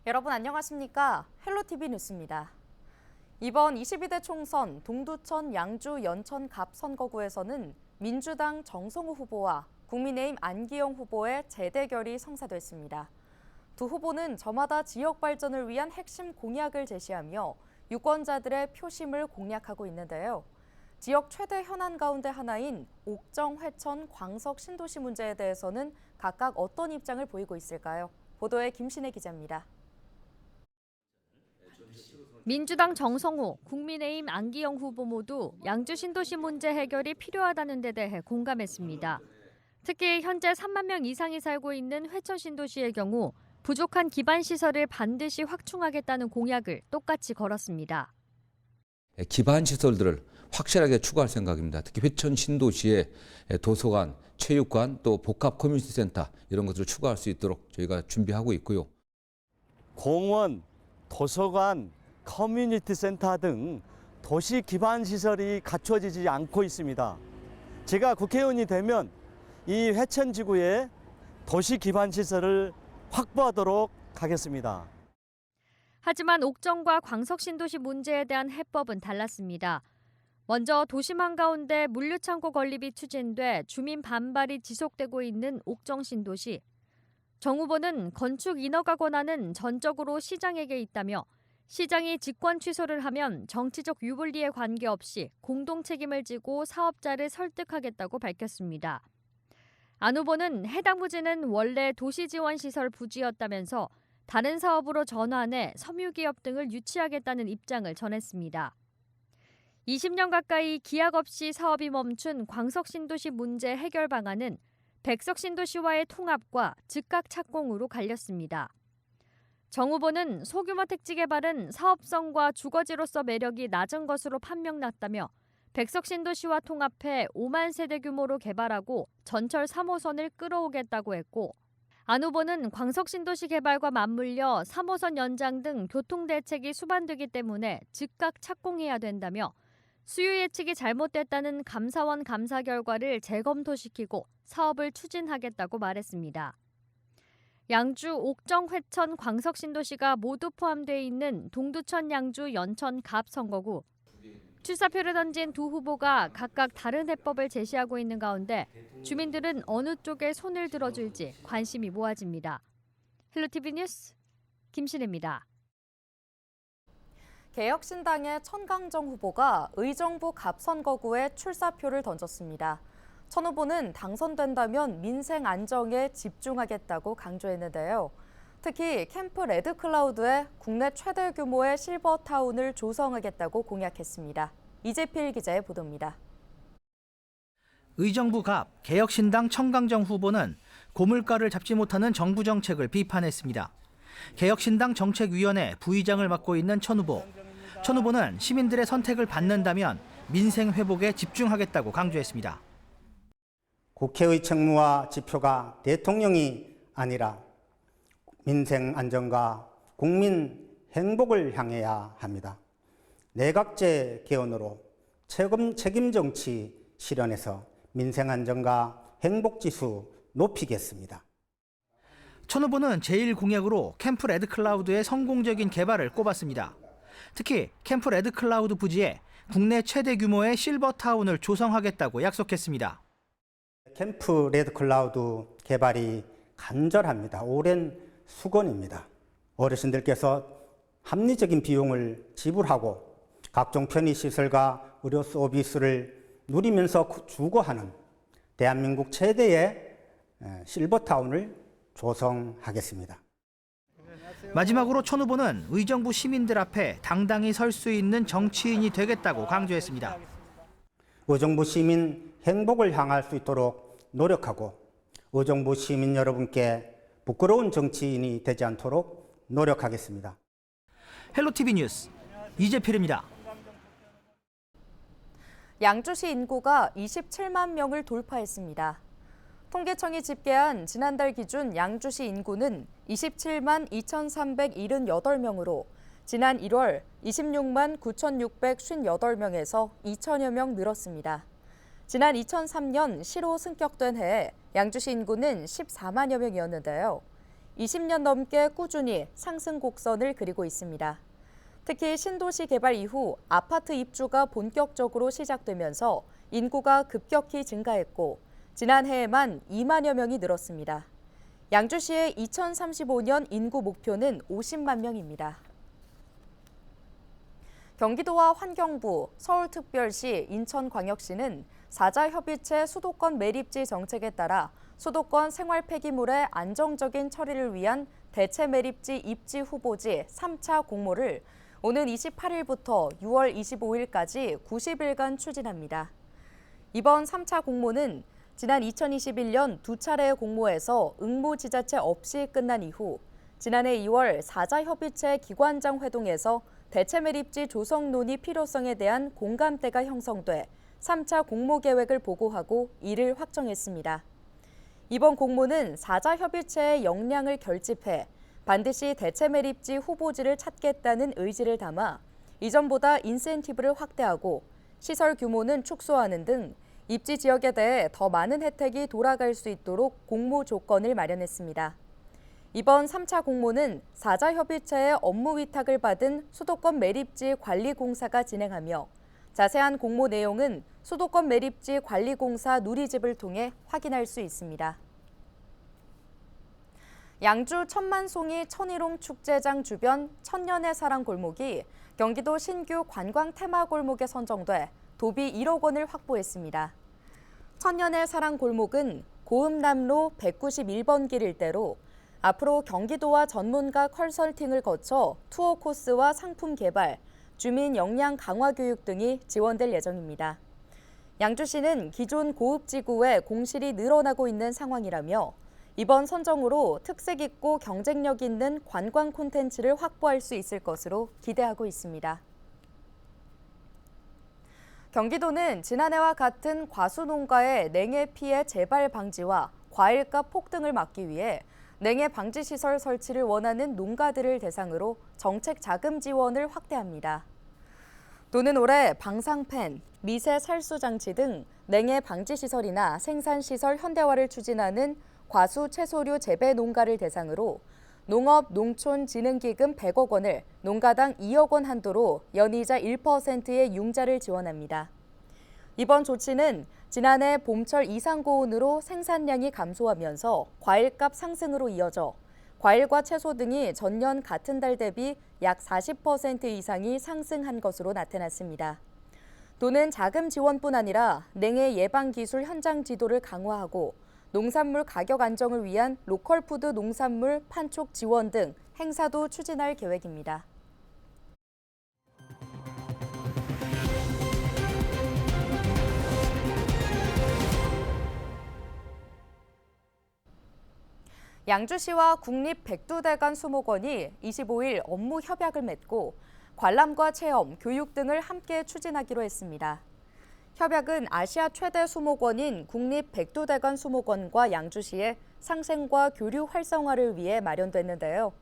여러분 안녕하십니까? 헬로티비 뉴스입니다. 이번 22대 총선 동두천 양주 연천 갑 선거구에서는 민주당 정성호 후보와 국민의힘 안기영 후보의 재대결이 성사됐습니다. 두 후보는 저마다 지역 발전을 위한 핵심 공약을 제시하며 유권자들의 표심을 공략하고 있는데요. 지역 최대 현안 가운데 하나인 옥정, 회천, 광석 신도시 문제에 대해서는 각각 어떤 입장을 보이고 있을까요? 보도에 김신혜 기자입니다. 민주당 정성호, 국민의힘 안기영 후보 모두 양주 신도시 문제 해결이 필요하다는 데 대해 공감했습니다. 특히 현재 3만 명 이상이 살고 있는 회천 신도시의 경우 부족한 기반 시설을 반드시 확충하겠다는 공약을 똑같이 걸었습니다. 기반 시설들을 확실하게 추가할 생각입니다. 특히 회천 신도시에 도서관, 체육관, 또 복합 커뮤니티 센터 이런 것들을 추가할 수 있도록 저희가 준비하고 있고요. 공원, 도서관, 커뮤니티 센터 등 도시 기반 시설이 갖춰지지 않고 있습니다. 제가 국회의원이 되면 이 회천 지구에 도시 기반 시설을 확보하도록 하겠습니다. 하지만 옥정과 광석 신도시 문제에 대한 해법은 달랐습니다. 먼저 도심 한가운데 물류창고 건립이 추진돼 주민 반발이 지속되고 있는 옥정 신도시. 정 후보는 건축 인허가 권한은 전적으로 시장에게 있다며 시장이 직권 취소를 하면 정치적 유불리에 관계없이 공동 책임을 지고 사업자를 설득하겠다고 밝혔습니다. 안 후보는 해당 부지는 원래 도시지원시설 부지였다면서 다른 사업으로 전환해 섬유기업 등을 유치하겠다는 입장을 전했습니다. 20년 가까이 기약 없이 사업이 멈춘 광석신도시 문제 해결 방안은 백석신도시와의 통합과 즉각 착공으로 갈렸습니다. 정 후보는 소규모 택지 개발은 사업성과 주거지로서 매력이 낮은 것으로 판명났다며 백석신도시와 통합해 5만 세대 규모로 개발하고 전철 3호선을 끌어오겠다고 했고, 안 후보는 광석신도시 개발과 맞물려 3호선 연장 등 교통대책이 수반되기 때문에 즉각 착공해야 된다며 수요 예측이 잘못됐다는 감사원 감사 결과를 재검토시키고 사업을 추진하겠다고 말했습니다. 양주, 옥정, 회천, 광석 신도시가 모두 포함되어 있는 동두천, 양주, 연천, 갑 선거구. 출사표를 던진 두 후보가 각각 다른 해법을 제시하고 있는 가운데 주민들은 어느 쪽에 손을 들어줄지 관심이 모아집니다. 헬로티비 뉴스 김신혜입니다. 개혁신당의 천강정 후보가 의정부 갑 선거구에 출사표를 던졌습니다. 천 후보는 당선된다면 민생 안정에 집중하겠다고 강조했는데요. 특히 캠프 레드클라우드에 국내 최대 규모의 실버타운을 조성하겠다고 공약했습니다. 이재필 기자의 보도입니다. 의정부 갑 개혁신당 천강정 후보는 고물가를 잡지 못하는 정부 정책을 비판했습니다. 개혁신당 정책위원회 부의장을 맡고 있는 천 후보. 천 후보는 시민들의 선택을 받는다면 민생 회복에 집중하겠다고 강조했습니다. 국회의 책무와 지표가 대통령이 아니라 민생 안정과 국민 행복을 향해야 합니다. 내각제 개헌으로 책임 정치 실현해서 민생 안정과 행복 지수 높이겠습니다. 천 후보는 제1공약으로 캠프 레드클라우드의 성공적인 개발을 꼽았습니다. 특히 캠프 레드클라우드 부지에 국내 최대 규모의 실버타운을 조성하겠다고 약속했습니다. 캠프 레드클라우드 개발이 간절합니다. 오랜 수건입니다. 어르신들께서 합리적인 비용을 지불하고 각종 편의시설과 의료 서비스를 누리면서 주거하는 대한민국 최대의 실버타운을 조성하겠습니다. 마지막으로 천 후보는 의정부 시민들 앞에 당당히 설 수 있는 정치인이 되겠다고 강조했습니다. 의정부 시민 행복을 향할 수 있도록 노력하고 의정부 시민 여러분께 부끄러운 정치인이 되지 않도록 노력하겠습니다. 헬로티비 뉴스 이재필입니다. 양주시 인구가 27만 명을 돌파했습니다. 통계청이 집계한 지난달 기준 양주시 인구는 27만 2,378명으로 지난 1월 26만 9,658명에서 2천여 명 늘었습니다. 지난 2003년 시로 승격된 해에 양주시 인구는 14만여 명이었는데요. 20년 넘게 꾸준히 상승 곡선을 그리고 있습니다. 특히 신도시 개발 이후 아파트 입주가 본격적으로 시작되면서 인구가 급격히 증가했고 지난해에만 2만여 명이 늘었습니다. 양주시의 2035년 인구 목표는 50만 명입니다. 경기도와 환경부, 서울특별시, 인천광역시는 사자협의체 수도권 매립지 정책에 따라 수도권 생활 폐기물의 안정적인 처리를 위한 대체 매립지 입지 후보지 3차 공모를 오는 28일부터 6월 25일까지 90일간 추진합니다. 이번 3차 공모는 지난 2021년 두 차례의 공모에서 응모지자체 없이 끝난 이후 지난해 2월 사자협의체 기관장 회동에서 대체 매립지 조성 논의 필요성에 대한 공감대가 형성돼 3차 공모 계획을 보고하고 이를 확정했습니다. 이번 공모는 사자협의체의 역량을 결집해 반드시 대체 매립지 후보지를 찾겠다는 의지를 담아 이전보다 인센티브를 확대하고 시설 규모는 축소하는 등 입지 지역에 대해 더 많은 혜택이 돌아갈 수 있도록 공모 조건을 마련했습니다. 이번 3차 공모는 사자협의체의 업무 위탁을 받은 수도권 매립지 관리공사가 진행하며 자세한 공모 내용은 수도권 매립지 관리공사 누리집을 통해 확인할 수 있습니다. 양주 천만송이 천일홍 축제장 주변 천년의 사랑 골목이 경기도 신규 관광 테마 골목에 선정돼 도비 1억 원을 확보했습니다. 천년의 사랑 골목은 고음남로 191번 길 일대로 앞으로 경기도와 전문가 컨설팅을 거쳐 투어 코스와 상품 개발, 주민 역량 강화 교육 등이 지원될 예정입니다. 양주시는 기존 고읍지구에 공실이 늘어나고 있는 상황이라며 이번 선정으로 특색 있고 경쟁력 있는 관광 콘텐츠를 확보할 수 있을 것으로 기대하고 있습니다. 경기도는 지난해와 같은 과수농가의 냉해 피해 재발 방지와 과일값 폭등을 막기 위해 냉해 방지 시설 설치를 원하는 농가들을 대상으로 정책 자금 지원을 확대합니다. 도는 올해 방사팬, 미세 살수 장치 등 냉해 방지 시설이나 생산 시설 현대화를 추진하는 과수 채소류 재배 농가를 대상으로 농업농촌진흥기금 100억 원을 농가당 2억 원 한도로 연이자 1%의 융자를 지원합니다. 이번 조치는 지난해 봄철 이상고온으로 생산량이 감소하면서 과일값 상승으로 이어져 과일과 채소 등이 전년 같은 달 대비 약 40% 이상이 상승한 것으로 나타났습니다. 도는 자금 지원뿐 아니라 냉해 예방 기술 현장 지도를 강화하고 농산물 가격 안정을 위한 로컬푸드 농산물 판촉 지원 등 행사도 추진할 계획입니다. 양주시와 국립백두대간 수목원이 25일 업무 협약을 맺고 관람과 체험, 교육 등을 함께 추진하기로 했습니다. 협약은 아시아 최대 수목원인 국립백두대간 수목원과 양주시의 상생과 교류 활성화를 위해 마련됐는데요.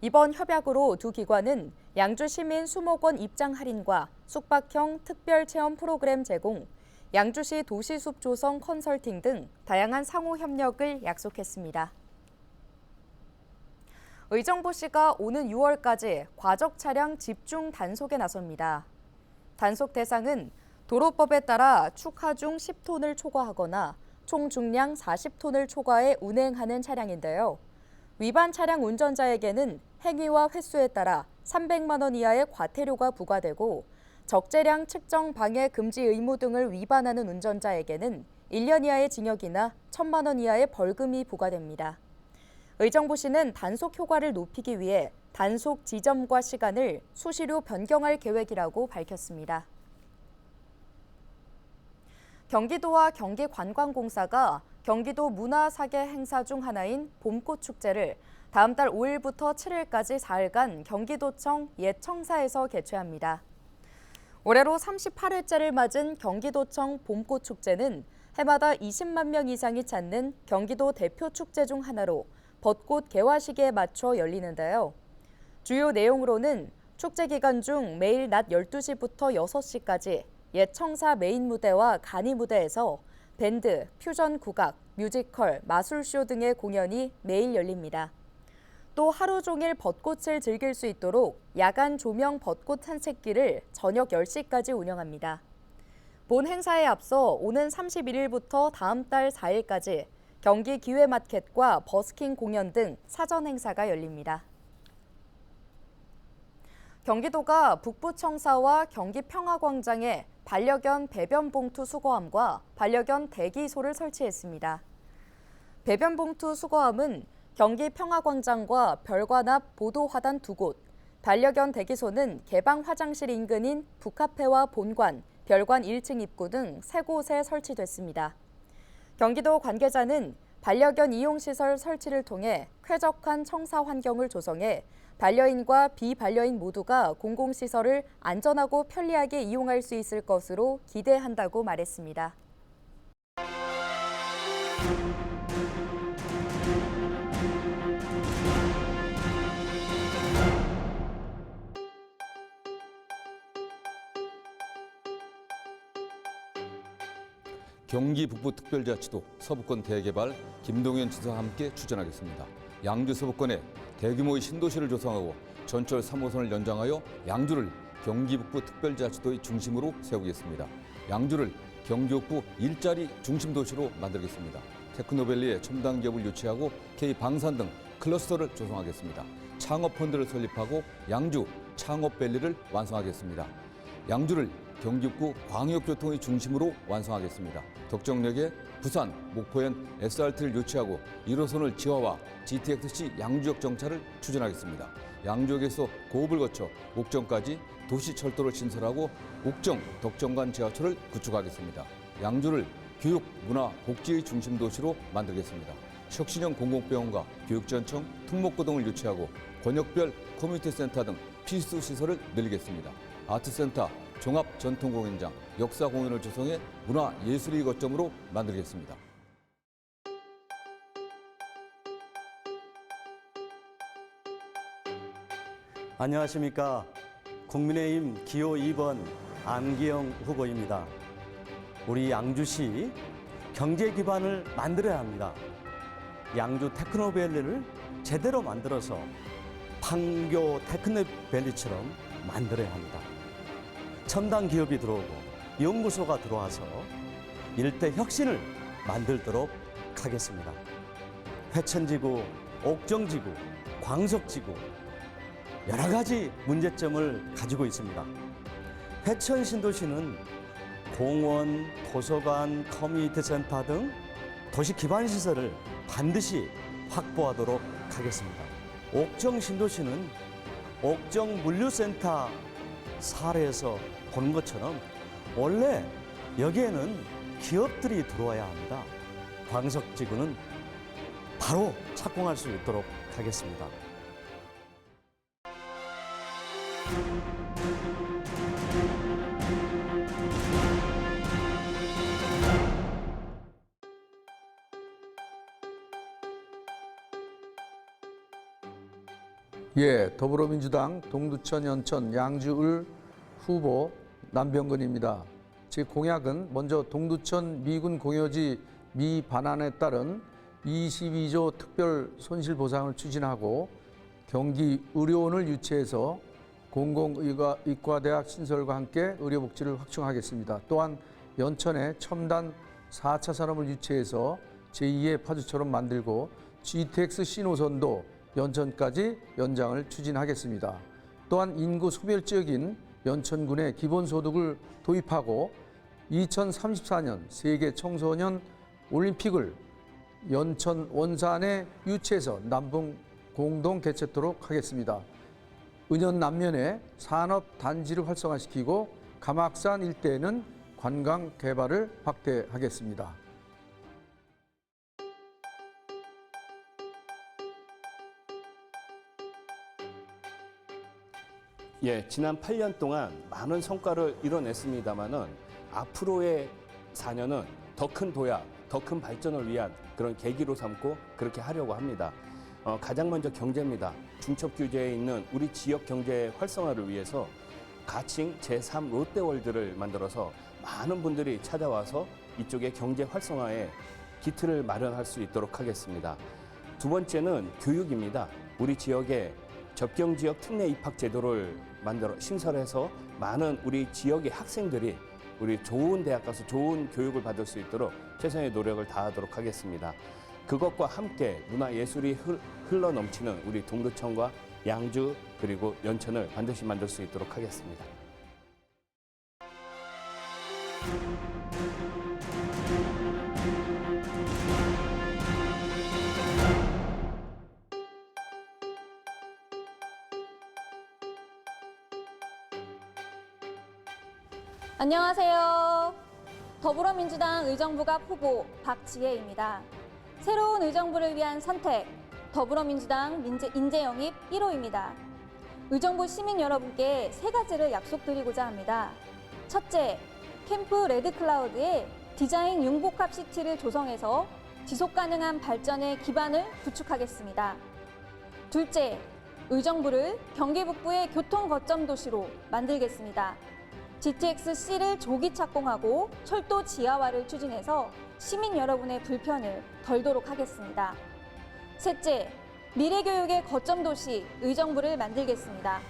이번 협약으로 두 기관은 양주시민 수목원 입장 할인과 숙박형 특별체험 프로그램 제공, 양주시 도시숲 조성 컨설팅 등 다양한 상호 협력을 약속했습니다. 의정부시가 오는 6월까지 과적 차량 집중 단속에 나섭니다. 단속 대상은 도로법에 따라 축하중 10톤을 초과하거나 총 중량 40톤을 초과해 운행하는 차량인데요. 위반 차량 운전자에게는 행위와 횟수에 따라 300만 원 이하의 과태료가 부과되고 적재량 측정 방해 금지 의무 등을 위반하는 운전자에게는 1년 이하의 징역이나 1,000만 원 이하의 벌금이 부과됩니다. 의정부시는 단속 효과를 높이기 위해 단속 지점과 시간을 수시로 변경할 계획이라고 밝혔습니다. 경기도와 경기관광공사가 경기도 문화사계 행사 중 하나인 봄꽃축제를 다음 달 5일부터 7일까지 4일간 경기도청 예청사에서 개최합니다. 올해로 38회째를 맞은 경기도청 봄꽃축제는 해마다 20만 명 이상이 찾는 경기도 대표 축제 중 하나로 벚꽃 개화 시기에 맞춰 열리는데요. 주요 내용으로는 축제 기간 중 매일 낮 12시부터 6시까지 예청사 메인 무대와 간이 무대에서 밴드, 퓨전 국악, 뮤지컬, 마술쇼 등의 공연이 매일 열립니다. 또 하루 종일 벚꽃을 즐길 수 있도록 야간 조명 벚꽃 산책길을 저녁 10시까지 운영합니다. 본 행사에 앞서 오는 31일부터 다음 달 4일까지 경기 기회마켓과 버스킹 공연 등 사전 행사가 열립니다. 경기도가 북부청사와 경기평화광장에 반려견 배변봉투 수거함과 반려견 대기소를 설치했습니다. 배변봉투 수거함은 경기평화광장과 별관앞 보도화단 2곳, 반려견 대기소는 개방 화장실 인근인 북카페와 본관, 별관 1층 입구 등 3곳에 설치됐습니다. 경기도 관계자는 반려견 이용시설 설치를 통해 쾌적한 청사 환경을 조성해 반려인과 비반려인 모두가 공공시설을 안전하고 편리하게 이용할 수 있을 것으로 기대한다고 말했습니다. 경기 북부특별자치도 서부권 대개발 김동연 지사와 함께 추진하겠습니다. 양주 서부권에 대규모의 신도시를 조성하고 전철 3호선을 연장하여 양주를 경기 북부특별자치도의 중심으로 세우겠습니다. 양주를 경기 북부 일자리 중심 도시로 만들겠습니다. 테크노밸리에 첨단 기업을 유치하고 K방산 등 클러스터를 조성하겠습니다. 창업펀드를 설립하고 양주 창업밸리를 완성하겠습니다. 양주를 경기북부 광역교통의 중심으로 완성하겠습니다. 덕정역에 부산, 목포현 SRT를 유치하고 1호선을 지화와 GTX-C 양주역 정차를 추진하겠습니다. 양주역에서 고읍을 거쳐 옥정까지 도시철도를 신설하고 옥정, 덕정 간 지하철을 구축하겠습니다. 양주를 교육, 문화, 복지의 중심 도시로 만들겠습니다. 혁신형 공공병원과 교육지원청, 특목고 등을 유치하고 권역별 커뮤니티 센터 등 필수 시설을 늘리겠습니다. 아트센터, 종합전통공연장, 역사공연을 조성해 문화예술의 거점으로 만들겠습니다. 안녕하십니까. 국민의힘 기호 2번 안기영 후보입니다. 우리 양주시 경제 기반을 만들어야 합니다. 양주 테크노밸리를 제대로 만들어서 판교 테크노밸리처럼 만들어야 합니다. 첨단 기업이 들어오고 연구소가 들어와서 일대 혁신을 만들도록 하겠습니다. 회천지구, 옥정지구, 광석지구 여러 가지 문제점을 가지고 있습니다. 회천 신도시는 공원, 도서관, 커뮤니티 센터 등 도시 기반 시설을 반드시 확보하도록 하겠습니다. 옥정 신도시는 옥정 물류센터 사례에서 보는 것처럼 원래 여기에는 기업들이 들어와야 합니다. 광석지구는 바로 착공할 수 있도록 하겠습니다. 예, 더불어민주당 동두천, 연천, 양주을 후보 남병근입니다. 제 공약은 먼저 동두천 미군 공여지 미반환에 따른 22조 특별 손실보상을 추진하고 경기 의료원을 유치해서 공공의과대학 신설과 함께 의료복지를 확충하겠습니다. 또한 연천에 첨단 4차 산업을 유치해서 제2의 파주처럼 만들고 GTX 신호선도 연천까지 연장을 추진하겠습니다. 또한 인구 소멸지역인 연천군에 기본소득을 도입하고 2034년 세계 청소년 올림픽을 연천 원산에 유치해서 남북 공동 개최토록 하겠습니다. 은연 남면에 산업단지를 활성화시키고 가막산 일대에는 관광 개발을 확대하겠습니다. 예, 지난 8년 동안 많은 성과를 이뤄냈습니다마는 앞으로의 4년은 더 큰 도약, 더 큰 발전을 위한 그런 계기로 삼고 그렇게 하려고 합니다. 가장 먼저 경제입니다. 중첩규제에 있는 우리 지역 경제 활성화를 위해서 가칭 제3 롯데월드를 만들어서 많은 분들이 찾아와서 이쪽의 경제 활성화에 기틀을 마련할 수 있도록 하겠습니다. 두 번째는 교육입니다. 우리 지역에 접경지역 특례 입학 제도를 신설해서 많은 우리 지역의 학생들이 우리 좋은 대학 가서 좋은 교육을 받을 수 있도록 최선의 노력을 다하도록 하겠습니다. 그것과 함께 문화예술이 흘러 넘치는 우리 동두천과 양주 그리고 연천을 반드시 만들 수 있도록 하겠습니다. 안녕하세요. 더불어민주당 의정부갑 후보 박지혜입니다. 새로운 의정부를 위한 선택, 더불어민주당 인재 영입 1호입니다. 의정부 시민 여러분께 세 가지를 약속드리고자 합니다. 첫째, 캠프 레드클라우드에 디자인 융복합 시티를 조성해서 지속가능한 발전의 기반을 구축하겠습니다. 둘째, 의정부를 경기 북부의 교통 거점 도시로 만들겠습니다. GTX-C를 조기 착공하고 철도 지하화를 추진해서 시민 여러분의 불편을 덜도록 하겠습니다. 셋째, 미래교육의 거점 도시 의정부를 만들겠습니다.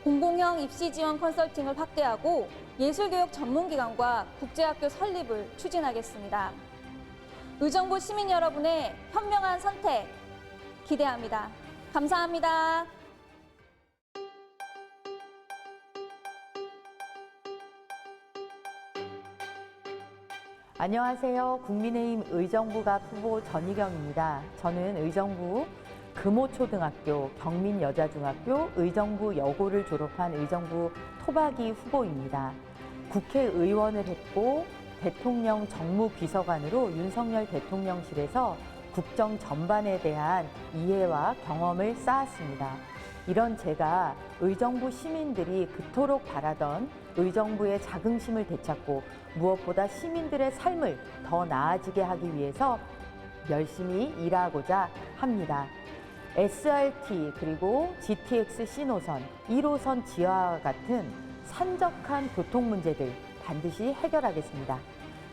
공공형 입시 지원 컨설팅을 확대하고 예술교육 전문기관과 국제학교 설립을 추진하겠습니다. 의정부 시민 여러분의 현명한 선택 기대합니다. 감사합니다. 안녕하세요. 국민의힘 의정부갑 후보 전희경입니다. 저는 의정부 금호초등학교, 경민여자중학교, 의정부 여고를 졸업한 의정부 토박이 후보입니다. 국회의원을 했고 대통령 정무비서관으로 윤석열 대통령실에서 국정 전반에 대한 이해와 경험을 쌓았습니다. 이런 제가 의정부 시민들이 그토록 바라던 의정부의 자긍심을 되찾고 무엇보다 시민들의 삶을 더 나아지게 하기 위해서 열심히 일하고자 합니다. SRT 그리고 GTX 신호선, 1호선 지하와 같은 산적한 교통 문제들 반드시 해결하겠습니다.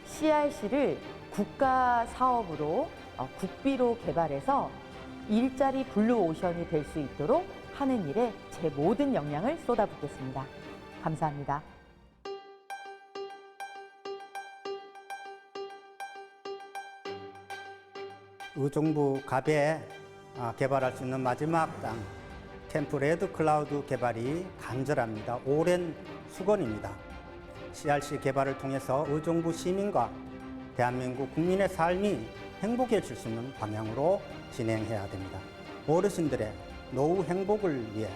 CRC를 국가 사업으로 국비로 개발해서 일자리 블루오션이 될 수 있도록 하는 일에 제 모든 역량을 쏟아붓겠습니다. 감사합니다. 의정부 갑에 개발할 수 있는 마지막 땅 캠프 레드 클라우드 개발이 간절합니다. 오랜 수건입니다. CRC 개발을 통해서 의정부 시민과 대한민국 국민의 삶이 행복해질 수 있는 방향으로 진행해야 됩니다. 어르신들의 노후 행복을 위해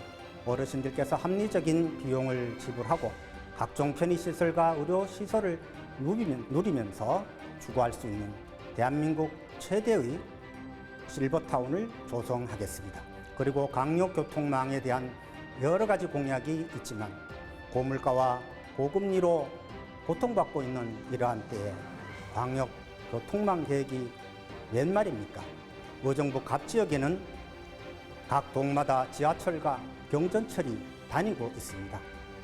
어르신들께서 합리적인 비용을 지불하고 각종 편의시설과 의료시설을 누리면서 주거할 수 있는 대한민국 최대의 실버타운을 조성하겠습니다. 그리고 강력교통망에 대한 여러 가지 공약이 있지만 고물가와 고금리로 고통받고 있는 이러한 때에 광역교통망 계획이 웬 말입니까? 의정부 갑 지역에는 각 동마다 지하철과 경전철이 다니고 있습니다.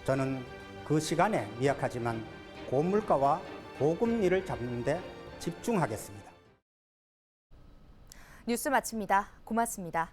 저는 그 시간에 미약하지만 고물가와 고금리를 잡는 데 집중하겠습니다. 뉴스 마칩니다. 고맙습니다.